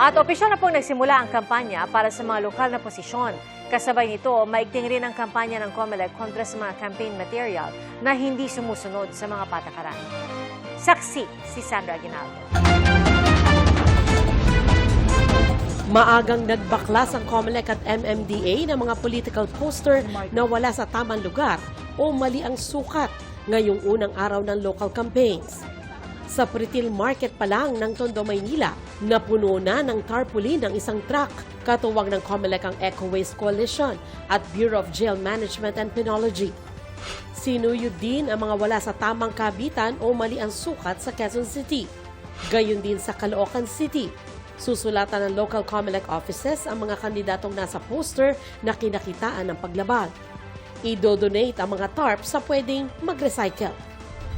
At opisyal na pong nagsimula ang kampanya para sa mga lokal na posisyon. Kasabay nito, maigting rin ang kampanya ng COMELEC kontra sa mga campaign material na hindi sumusunod sa mga patakaran. Saksi si Sandra Aguinaldo. Maagang nagbaklas ang COMELEC at MMDA ng mga political poster na wala sa tamang lugar o mali ang sukat ngayong unang araw ng local campaigns. Sa Pretil Market pa lang ng Tondo, Maynila, napuno na ng tarpaulin ng isang truck. Katuwang ng COMELEC ang Eco Waste Coalition at Bureau of Jail Management and Penology. Sinuyod din ang mga wala sa tamang kabitan o mali ang sukat sa Quezon City. Gayon din sa Caloocan City. Susulatan ng local COMELEC offices ang mga kandidatong nasa poster na kinakitaan ng paglabag. Idodonate ang mga tarp sa pwedeng mag-recycle.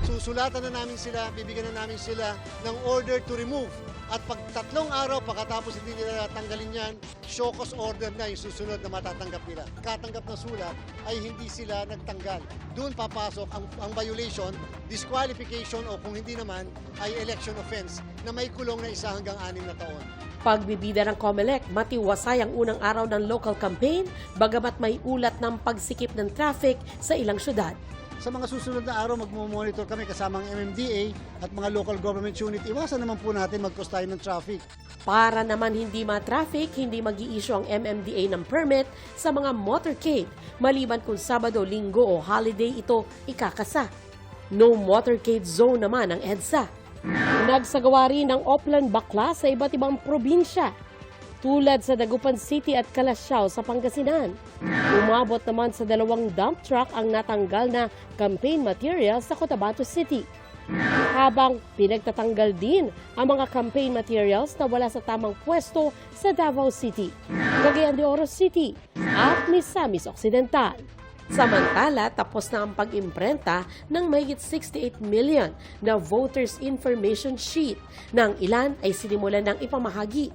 Susulatan na namin sila, bibigyan na namin sila ng order to remove. At pag 3 araw pagkatapos hindi nila tanggalin yan, show cause order na yung susunod na matatanggap nila. Katanggap na sulat ay hindi sila nagtanggal. Doon papasok ang violation, disqualification o kung hindi naman ay election offense na may kulong na 1 hanggang 6 na taon. Pagbibida ng COMELEC, matiwasay ang unang araw ng local campaign, bagamat may ulat ng pagsikip ng traffic sa ilang syudad. Sa mga susunod na araw, magmumonitor kami kasamang MMDA at mga local government unit. Iwasan naman po natin mag-cause tayo ng traffic. Para naman hindi ma-traffic, hindi mag-i-issue ang MMDA ng permit sa mga motorcade, maliban kung Sabado, Linggo o holiday ito ikakasa. No motorcade zone naman ang EDSA. Nagsagawa rin ng Oplan Baklas sa iba't ibang probinsya, tulad sa Dagupan City at Calasiao sa Pangasinan. Umabot naman sa 2 dump truck ang natanggal na campaign materials sa Cotabato City. Habang pinagtatanggal din ang mga campaign materials na wala sa tamang pwesto sa Davao City, Cagayan de Oro City at Misamis Occidental. Samantala, tapos na ang pag-imprenta ng mahigit 68 million na voters information sheet na ang ilan ay sinimulan ng ipamahagi.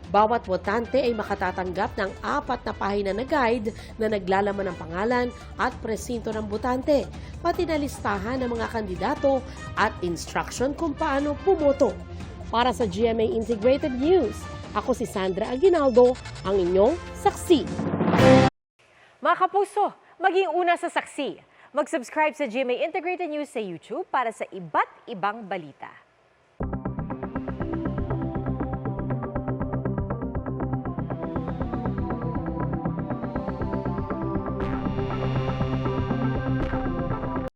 Bawat botante ay makatatanggap ng 4 na pahina na guide na naglalaman ng pangalan at presinto ng botante, pati na listahan ng mga kandidato at instruction kung paano pumoto. Para sa GMA Integrated News, ako si Sandra Aguinaldo, ang inyong saksi. Mga kapuso, maging una sa saksi. Mag-subscribe sa GMA Integrated News sa YouTube para sa iba't ibang balita.